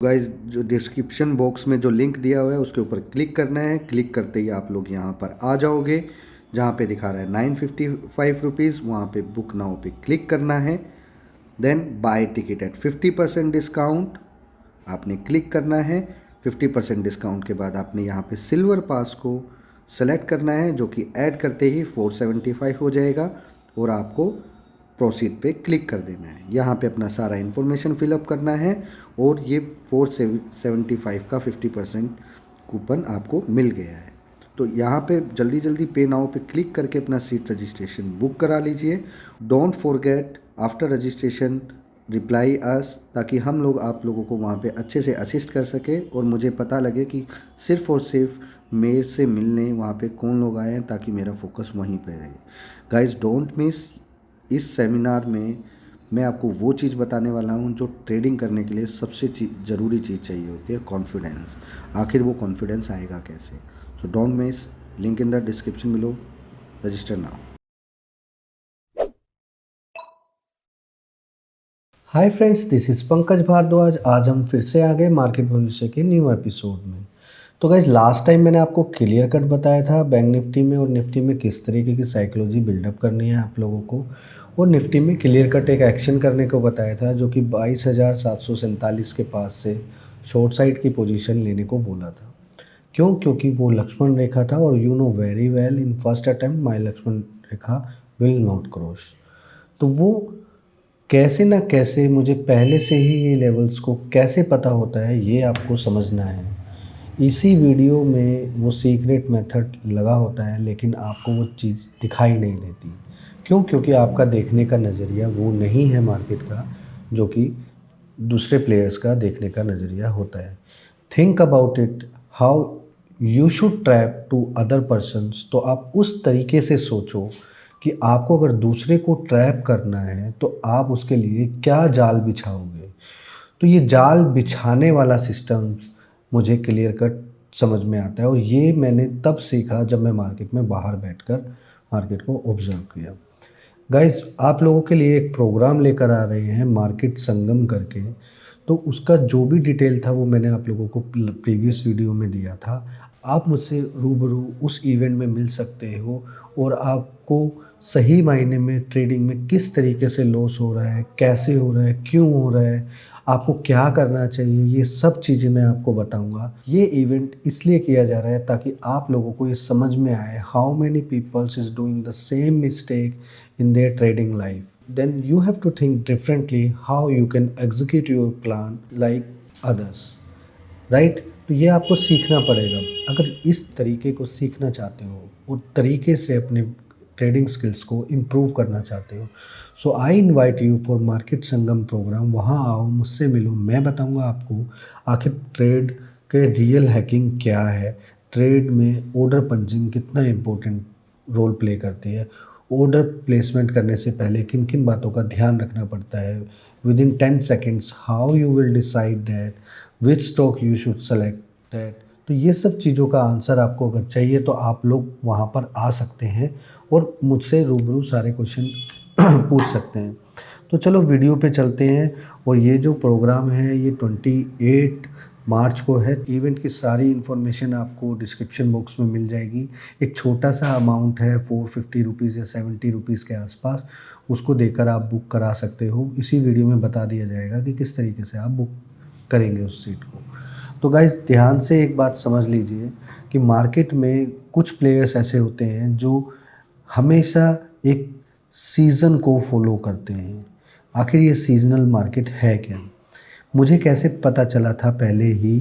Guys जो description box में जो लिंक दिया हुआ है उसके ऊपर क्लिक करना है। क्लिक करते ही आप लोग यहाँ पर आ जाओगे जहाँ पे दिखा रहा है 955 रुपीज़, वहाँ पे बुक नाउ पे क्लिक करना है। Then buy ticket at 50% discount आपने क्लिक करना है। 50% डिस्काउंट के बाद आपने यहाँ पे सिल्वर पास को सेलेक्ट करना है, जो कि ऐड करते ही 475 हो जाएगा और आपको प्रोसीड पे क्लिक कर देना है। यहाँ पे अपना सारा इन्फॉर्मेशन फिलअप करना है और ये 475 का 50% कूपन आपको मिल गया है। तो यहाँ पे जल्दी जल्दी पे नाउ पे क्लिक करके अपना सीट रजिस्ट्रेशन बुक करा लीजिए। Don't forget after registration reply us, ताकि हम लोग आप लोगों को वहाँ पे अच्छे से असिस्ट कर सके और मुझे पता लगे कि सिर्फ़ और सिर्फ मेरे से मिलने वहाँ पे कौन लोग आए हैं, ताकि मेरा फोकस वहीं पे रहे। Guys don't miss. इस सेमिनार में मैं आपको वो चीज़ बताने वाला हूँ जो ट्रेडिंग करने के लिए सबसे ज़रूरी चीज़ चाहिए होती है, कॉन्फिडेंस। आखिर वो कॉन्फिडेंस आएगा कैसे? So don't miss, link in the description below, register now. Hi friends, this is Pankaj Bhardwaj. आज हम फिर से आ गए मार्केट भविष्य के न्यू एपिसोड में। तो गाइज लास्ट टाइम मैंने आपको क्लियर कट बताया था बैंक निफ्टी में और निफ्टी में किस तरीके की साइकोलॉजी बिल्डअप करनी है आप लोगों को, और निफ्टी में क्लियर कट एक एक्शन करने को बताया था जो कि 22,747 के पास से शॉर्ट साइड की पोजीशन लेने को बोला था। क्यों? क्योंकि वो लक्ष्मण रेखा था और you know very well in first attempt my Lakshman Rekha will not cross. तो वो कैसे ना कैसे मुझे पहले से ही ये लेवल्स को कैसे पता होता है ये आपको समझना है। इसी वीडियो में वो सीक्रेट मेथड लगा होता है, लेकिन आपको वो चीज़ दिखाई नहीं देती। क्यों? क्योंकि आपका देखने का नज़रिया वो नहीं है मार्केट का जो कि दूसरे प्लेयर्स का देखने का नज़रिया होता है। Think about it how you should trap to other persons. तो आप उस तरीके से सोचो कि आपको अगर दूसरे को ट्रैप करना है तो आप उसके लिए क्या जाल बिछाओगे। तो ये जाल बिछाने वाला सिस्टम मुझे क्लियर कट समझ में आता है, और ये मैंने तब सीखा जब मैं मार्केट में बाहर बैठकर मार्केट को ऑब्जर्व किया। गाइस आप लोगों के लिए एक प्रोग्राम लेकर आ रहे हैं मार्केट संगम करके। तो उसका जो भी डिटेल था वो मैंने आप लोगों को प्रीवियस वीडियो में दिया था। आप मुझसे रूबरू उस इवेंट में मिल सकते हो और आपको सही मायने में ट्रेडिंग में किस तरीके से लॉस हो रहा है, कैसे हो रहा है, क्यों हो रहा है, आपको क्या करना चाहिए, ये सब चीज़ें मैं आपको बताऊंगा। ये इवेंट इसलिए किया जा रहा है ताकि आप लोगों को ये समझ में आए how many peoples is doing the same mistake in their trading life. Then you have to think differently how you can execute your plan like others. Right? तो ये आपको सीखना पड़ेगा। अगर इस तरीके को सीखना चाहते हो और तरीके से अपने ट्रेडिंग स्किल्स को इम्प्रूव करना चाहते हो, so I invite you for market Sangam program. वहाँ आओ, मुझसे मिलो, मैं बताऊँगा आपको आखिर ट्रेड के रियल हैकिंग क्या है, ट्रेड में ऑर्डर पंचिंग कितना इम्पोर्टेंट रोल प्ले करती है, ऑर्डर प्लेसमेंट करने से पहले किन किन बातों का ध्यान रखना पड़ता है, with in 10 seconds how you will decide that which stock you should select that. तो ये सब चीज़ों का आंसर आपको अगर चाहिए तो आप लोग वहाँ पर आ सकते हैं और मुझसे रूबरू सारे क्वेश्चन पूछ सकते हैं। तो चलो वीडियो पे चलते हैं। और ये जो प्रोग्राम है ये 28 मार्च को है। इवेंट की सारी इन्फॉर्मेशन आपको डिस्क्रिप्शन बॉक्स में मिल जाएगी। एक छोटा सा अमाउंट है 450 रुपीज़ या 70 रुपीज़ के आसपास, उसको देकर आप बुक करा सकते हो। इसी वीडियो में बता दिया जाएगा कि किस तरीके से आप बुक करेंगे उस सीट को। तो गाइस ध्यान से एक बात समझ लीजिए कि मार्केट में कुछ प्लेयर्स ऐसे होते हैं जो हमेशा एक सीज़न को फॉलो करते हैं। आखिर ये सीजनल मार्केट है क्या? मुझे कैसे पता चला था पहले ही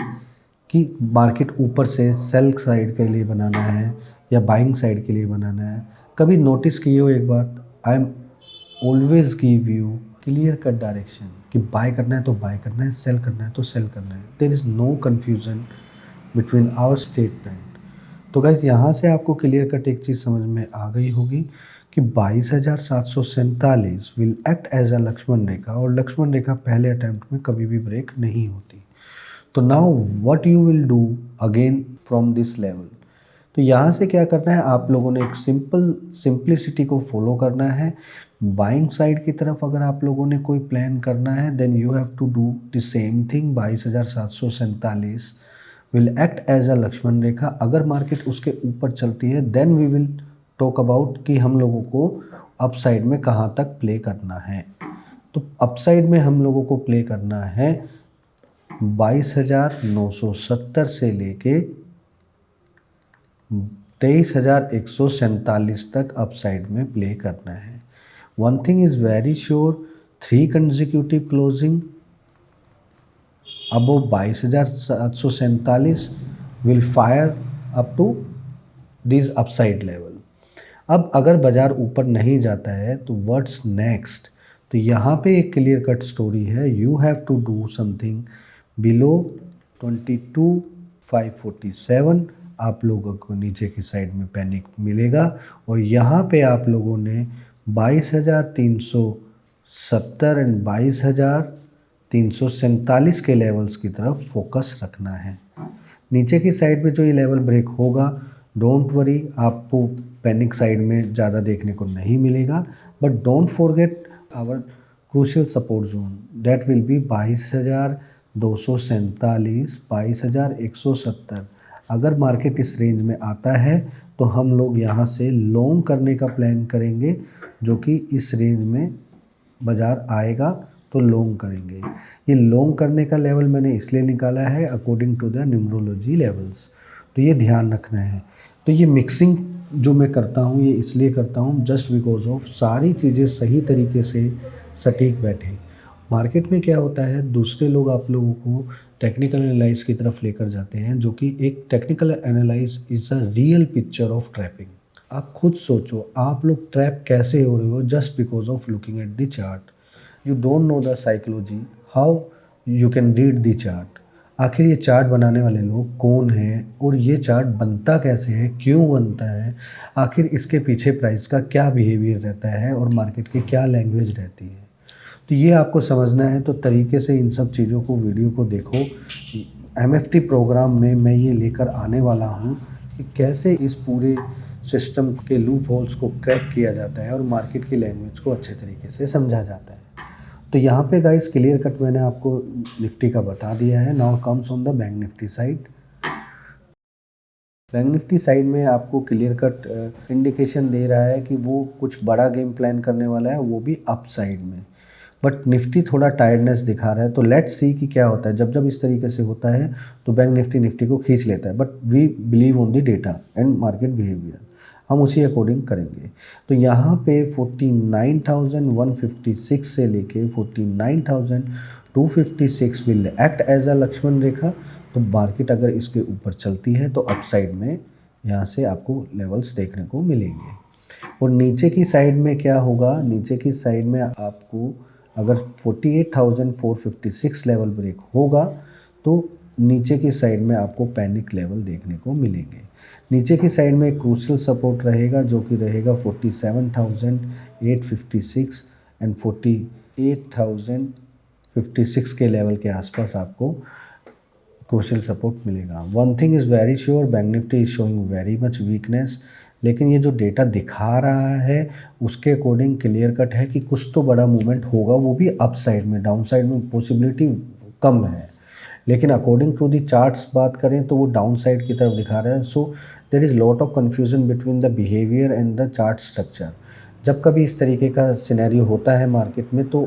कि मार्केट ऊपर से सेल साइड के लिए बनाना है या बाइंग साइड के लिए बनाना है? कभी नोटिस किए हो एक बात, I am always give you clear cut direction कि बाय करना है तो बाय करना है, सेल करना है तो सेल करना है। There is no confusion between our statement. तो गाइज यहाँ से आपको क्लियर कट एक चीज़ समझ में आ गई होगी कि 22,747 will act as a Lakshman Rekha, और लक्ष्मण रेखा पहले अटैम्प्ट में कभी भी ब्रेक नहीं होती। तो now what you will do again from this level. तो यहाँ से क्या करना है, आप लोगों ने एक सिंप्लिसिटी को फॉलो करना है। बाइंग साइड की तरफ अगर आप लोगों ने कोई प्लान करना है, then you have to do the same thing. 22,747 will act as a Lakshman Rekha. अगर मार्केट उसके ऊपर चलती है, then we will talk about कि हम लोगों को अप साइड में कहाँ तक प्ले करना है। तो अप साइड में हम लोगों को प्ले करना है 22,970 से लेके 23,147 तक अप साइड में प्ले करना है। One thing is very sure, 3 consecutive closing above 22,747 will fire up to this upside level. अब अगर बाज़ार ऊपर नहीं जाता है तो व्हाट्स नेक्स्ट? तो यहाँ पे एक क्लियर कट स्टोरी है, you have to do something below 22,547। आप लोगों को नीचे की साइड में पैनिक मिलेगा और यहाँ पे आप लोगों ने 22,370 एंड 22,347 के लेवल्स की तरफ फोकस रखना है। नीचे की साइड पे जो ये लेवल ब्रेक होगा, डोंट वरी, आपको पैनिक साइड में ज़्यादा देखने को नहीं मिलेगा, but don't forget our crucial support zone that will be 22,247, 22,170। अगर मार्केट इस रेंज में आता है तो हम लोग यहाँ से लॉन्ग करने का प्लान करेंगे, जो कि इस रेंज में बाज़ार आएगा तो लॉन्ग करेंगे। ये लॉन्ग करने का लेवल मैंने इसलिए निकाला है according to the numerology levels, तो ये ध्यान रखना है। तो ये मिक्सिंग जो मैं करता हूँ ये इसलिए करता हूँ जस्ट बिकॉज ऑफ सारी चीज़ें सही तरीके से सटीक बैठे। मार्केट में क्या होता है, दूसरे लोग आप लोगों को टेक्निकल एनालाइज की तरफ लेकर जाते हैं, जो कि एक technical analyse is a real picture of trapping. आप खुद सोचो, आप लोग ट्रैप कैसे हो रहे हो just because of looking at the chart. You don't know the psychology, how you can read the chart. आखिर ये चार्ट बनाने वाले लोग कौन हैं और ये चार्ट बनता कैसे है, क्यों बनता है, आखिर इसके पीछे प्राइस का क्या बिहेवियर रहता है और मार्केट की क्या लैंग्वेज रहती है। तो ये आपको समझना है, तो तरीके से इन सब चीज़ों को, वीडियो को देखो। एमएफटी प्रोग्राम में मैं ये लेकर आने वाला हूँ कि कैसे इस पूरे सिस्टम के लूप होल्स को क्रैक किया जाता है और मार्केट की लैंग्वेज को अच्छे तरीके से समझा जाता है। तो यहाँ पे गाइस क्लियर कट मैंने आपको निफ्टी का बता दिया है। Now comes on the bank Nifty side. Bank Nifty side में आपको क्लियर कट इंडिकेशन दे रहा है कि वो कुछ बड़ा गेम प्लान करने वाला है, वो भी अप साइड में। बट निफ्टी थोड़ा टायर्डनेस दिखा रहा है, तो लेट्स सी कि क्या होता है। जब जब इस तरीके से होता है तो बैंक निफ्टी को खींच लेता है, but we believe on the data and market behaviour, हम उसी अकॉर्डिंग करेंगे। तो यहाँ पे 49,156 से लेके 49,256 will act as a Lakshman Rekha. तो मार्केट अगर इसके ऊपर चलती है तो अपसाइड में यहाँ से आपको लेवल्स देखने को मिलेंगे। और नीचे की साइड में क्या होगा, नीचे की साइड में आपको अगर 48,456 लेवल ब्रेक होगा तो नीचे की साइड में आपको पैनिक लेवल देखने को मिलेंगे। नीचे की साइड में एक क्रूशियल सपोर्ट रहेगा जो कि रहेगा 47,856 एंड 48,056 के लेवल के आसपास आपको क्रूशियल सपोर्ट मिलेगा। One thing is very sure, bank Nifty is showing very much weakness, लेकिन ये जो डेटा दिखा रहा है उसके अकॉर्डिंग क्लियर कट है कि कुछ तो बड़ा मूवमेंट होगा, वो भी अप साइड में। डाउन साइड में पॉसिबिलिटी कम है, लेकिन अकॉर्डिंग टू दी चार्ट्स बात करें तो वो डाउन साइड की तरफ दिखा रहा है। So there is lot of confusion between the behaviour and the chart structure. जब कभी इस तरीके का सिनेरियो होता है मार्केट में तो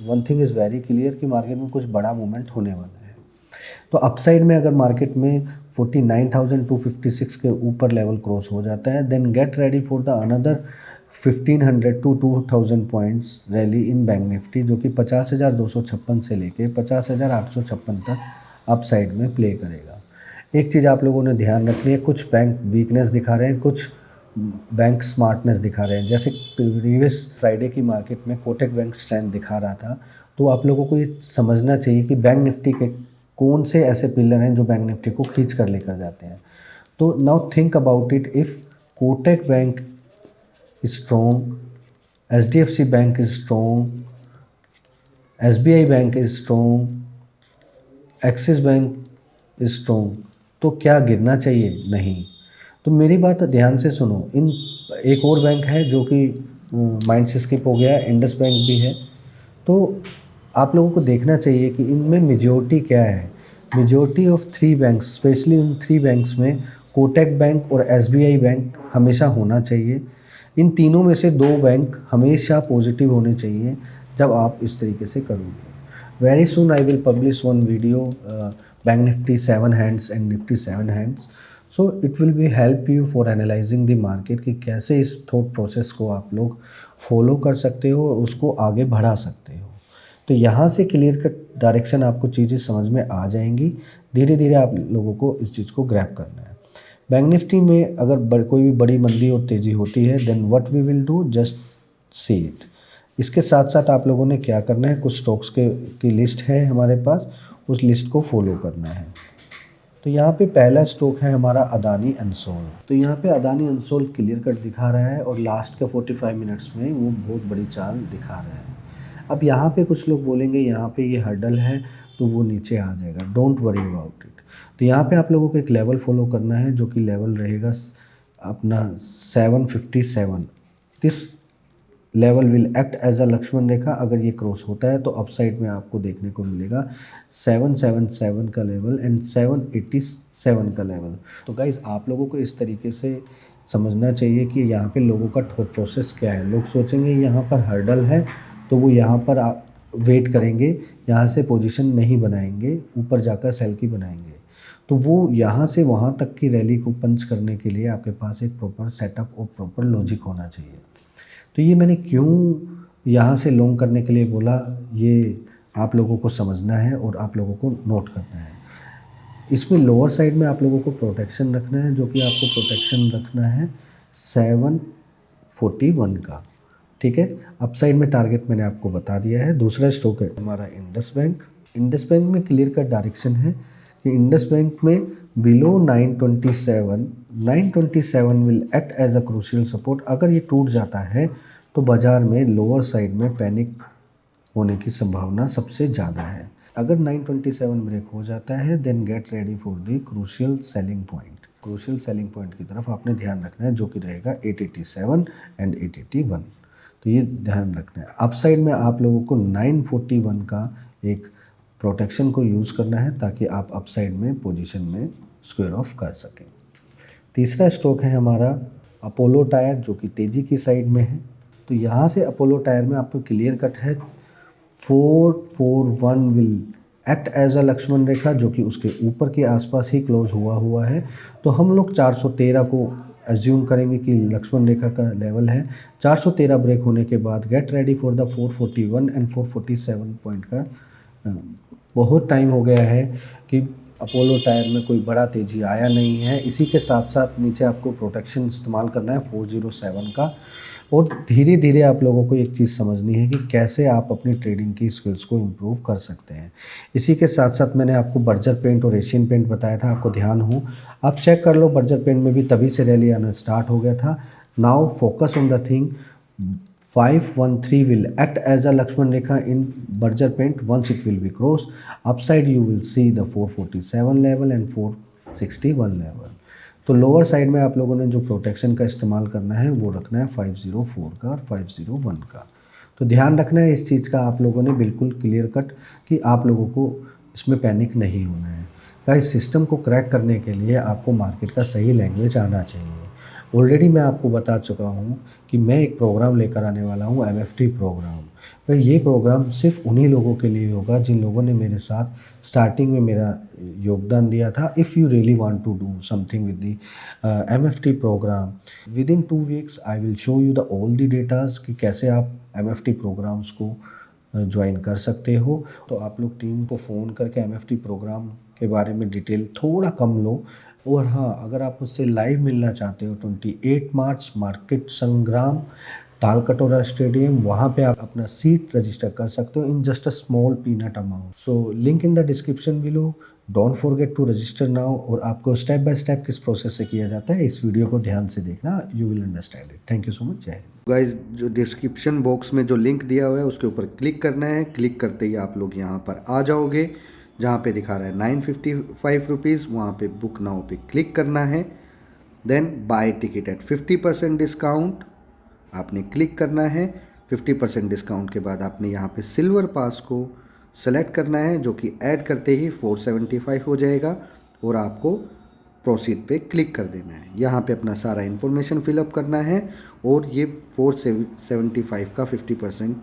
one thing is very clear कि मार्केट में कुछ बड़ा मूवमेंट होने वाला है। तो अपसाइड में अगर मार्केट में 49,256 के ऊपर लेवल क्रॉस हो जाता है, then get ready for the another 1,500 to 2,000 points rally in bank Nifty, जो कि 50,256 से लेके 50,856 तक अपसाइड में प्ले करेगा। एक चीज़ आप लोगों ने ध्यान रखनी है, कुछ बैंक वीकनेस दिखा रहे हैं, कुछ बैंक स्मार्टनेस दिखा रहे हैं। जैसे प्रीवियस फ्राइडे की मार्केट में कोटक बैंक स्ट्रेंथ दिखा रहा था, तो आप लोगों को ये समझना चाहिए कि बैंक निफ्टी के कौन से ऐसे पिलर हैं जो बैंक निफ्टी को खींच कर लेकर जाते हैं। तो now think about it, if Kotak bank is strong, HDFC bank is strong, SBI bank is strong, axis bank is strong, तो क्या गिरना चाहिए? नहीं। तो मेरी बात ध्यान से सुनो। इन एक और बैंक है जो कि माइंड से स्किप हो गया है, इंडस बैंक भी है। तो आप लोगों को देखना चाहिए कि इनमें मेजॉरिटी क्या है। मेजॉरिटी ऑफ 3 बैंक्स, स्पेशली उन 3 बैंक्स में कोटक बैंक और एसबीआई बैंक हमेशा होना चाहिए। इन तीनों में से 2 बैंक हमेशा पॉजिटिव होने चाहिए जब आप इस तरीके से करोगे। Very soon I will publish one video bank Nifty 7 hands and Nifty 7 hands. So it will be help you for analysing the market कि कैसे इस थॉट प्रोसेस को आप लोग फॉलो कर सकते हो और उसको आगे बढ़ा सकते हो। तो यहाँ से क्लियर कट डायरेक्शन आपको चीज़ें समझ में आ जाएंगी। धीरे धीरे आप लोगों को इस चीज़ को ग्रैब करना है। बैंक निफ्टी में अगर कोई भी बड़ी मंदी और तेज़ी होती है then what we will do, just see it. इसके साथ साथ आप लोगों ने क्या करना है, कुछ स्टॉक्स की लिस्ट है हमारे पास, उस लिस्ट को फॉलो करना है। तो यहाँ पे पहला स्टॉक है हमारा अदानी एनसोल। तो यहाँ पे अदानी एनसोल क्लियर कट दिखा रहा है और लास्ट के 45 मिनट्स में वो बहुत बड़ी चाल दिखा रहा है। अब यहाँ पे कुछ लोग बोलेंगे यहाँ पे ये हर्डल है तो वो नीचे आ जाएगा, डोंट वरी अबाउट इट। तो यहाँ पे आप लोगों को एक लेवल फॉलो करना है जो कि लेवल रहेगा अपना 757। This level will act as a Lakshman Rekha. अगर ये क्रॉस होता है तो अपसाइड में आपको देखने को मिलेगा 777 का लेवल एंड 787 का लेवल। तो गाइज आप लोगों को इस तरीके से समझना चाहिए कि यहाँ पे लोगों का थॉट प्रोसेस क्या है। लोग सोचेंगे यहाँ पर हर्डल है तो वो यहाँ पर वेट करेंगे, यहाँ से पोजीशन नहीं बनाएंगे, ऊपर जाकर सेल की बनाएंगे। तो वो यहाँ से वहाँ तक की रैली को पंच करने के लिए आपके पास एक प्रॉपर सेटअप और प्रॉपर लॉजिक होना चाहिए। तो ये मैंने क्यों यहाँ से लॉन्ग करने के लिए बोला, ये आप लोगों को समझना है और आप लोगों को नोट करना है। इसमें लोअर साइड में आप लोगों को प्रोटेक्शन रखना है, जो कि आपको प्रोटेक्शन रखना है 741 का, ठीक है। अप साइड में टारगेट मैंने आपको बता दिया है। दूसरा स्टॉक है हमारा इंडस बैंक। इंडस बैंक में क्लियर कट डायरेक्शन है कि इंडस बैंक में below 927 will act as a crucial support. अगर ये टूट जाता है तो बाज़ार में लोअर साइड में पैनिक होने की संभावना सबसे ज़्यादा है। अगर 927 ब्रेक हो जाता है then get ready for the crucial selling point. Crucial selling point की तरफ आपने ध्यान रखना है, जो कि रहेगा 887 एंड 881। तो ये ध्यान रखना है। अप साइड में आप लोगों को 941 का एक प्रोटेक्शन को यूज़ करना है ताकि आप अप साइड में पोजीशन में स्क्वायर ऑफ कर सकें। तीसरा स्टॉक है हमारा अपोलो टायर, जो कि तेज़ी की साइड में है। तो यहाँ से अपोलो टायर में आपको क्लियर कट है 441 will act as a Lakshman Rekha, जो कि उसके ऊपर के आसपास ही क्लोज हुआ है। तो हम लोग 413 को एज्यूम करेंगे कि लक्ष्मण रेखा का लेवल है। 413 ब्रेक होने के बाद gate ready for the 441 and 447 point का। बहुत टाइम हो गया है कि अपोलो टायर में कोई बड़ा तेज़ी आया नहीं है। इसी के साथ साथ नीचे आपको प्रोटेक्शन इस्तेमाल करना है 407 का। और धीरे धीरे आप लोगों को एक चीज़ समझनी है कि कैसे आप अपनी ट्रेडिंग की स्किल्स को इम्प्रूव कर सकते हैं। इसी के साथ साथ मैंने आपको बर्जर पेंट और एशियन पेंट बताया था, आपको ध्यान हो आप चेक कर लो। बर्जर पेंट में भी तभी से रैली आना स्टार्ट हो गया था। Now focus on the thing 513 will act as a Lakshman Rekha in Berger Paint once it will be crossed. Upside you will see the 447 level and 461 level. तो lower side में आप लोगों ने जो प्रोटेक्शन का इस्तेमाल करना है वो रखना है 504 का और 501 का। तो ध्यान रखना है इस चीज़ का आप लोगों ने बिल्कुल क्लियर कट कि आप लोगों को इसमें पैनिक नहीं होना है। गाइस सिस्टम को क्रैक करने के लिए आपको मार्केट का सही लैंग्वेज आना चाहिए। ऑलरेडी मैं आपको बता चुका हूँ कि मैं एक प्रोग्राम लेकर आने वाला हूँ, MFT प्रोग्राम। पर ये प्रोग्राम सिर्फ उन्हीं लोगों के लिए होगा जिन लोगों ने मेरे साथ स्टार्टिंग में मेरा योगदान दिया था। If you really want to do something with the MFT programme with in 2 weeks I will show you the all the datas कि कैसे आप MFT प्रोग्राम्स को ज्वाइन कर सकते हो। तो आप लोग टीम को फ़ोन करके MFT प्रोग्राम के बारे में डिटेल थोड़ा कम लो। और हाँ, अगर आप मुझसे लाइव मिलना चाहते हो 28 मार्च मार्केट संग्राम तालकटोरा स्टेडियम, वहाँ पे आप अपना सीट रजिस्टर कर सकते हो in just a small peanut amount. So link in the description below, don't forget to register now. और आपको स्टेप बाय स्टेप किस प्रोसेस से किया जाता है इस वीडियो को ध्यान से देखना, you will understand it. Thank you so much, जय हिंद। गाइज जो डिस्क्रिप्शन बॉक्स में जो लिंक दिया हुआ है उसके ऊपर क्लिक करना है। क्लिक करते ही आप लोग यहाँ पर आ जाओगे जहाँ पे दिखा रहा है 955 रुपीज़, वहाँ पे बुक नाउ पे क्लिक करना है। Then buy ticket at 50% discount आपने क्लिक करना है। 50% डिस्काउंट के बाद आपने यहाँ पे सिल्वर पास को सेलेक्ट करना है, जो कि ऐड करते ही 475 हो जाएगा और आपको प्रोसीड पे क्लिक कर देना है। यहाँ पे अपना सारा इन्फॉर्मेशन फिलअप करना है और ये 475 का 50%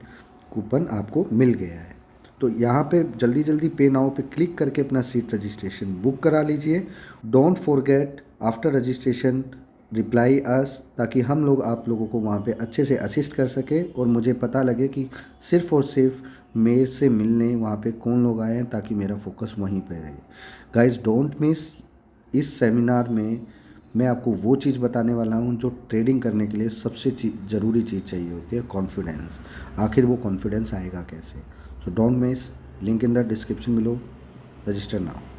कूपन आपको मिल गया है। तो यहाँ पे जल्दी जल्दी पे नाउ पे क्लिक करके अपना सीट रजिस्ट्रेशन बुक करा लीजिए। Don't forget after registration reply us, ताकि हम लोग आप लोगों को वहाँ पे अच्छे से असिस्ट कर सके और मुझे पता लगे कि सिर्फ़ और सिर्फ मेरे से मिलने वहाँ पे कौन लोग आए हैं, ताकि मेरा फोकस वहीं पे रहे। गाइस डोंट मिस, इस सेमिनार में मैं आपको वो चीज़ बताने वाला हूँ जो ट्रेडिंग करने के लिए सबसे ज़रूरी चीज़ चाहिए होती है, कॉन्फिडेंस। आखिर वो कॉन्फिडेंस आएगा कैसे? So don't miss, link in the description below, register now.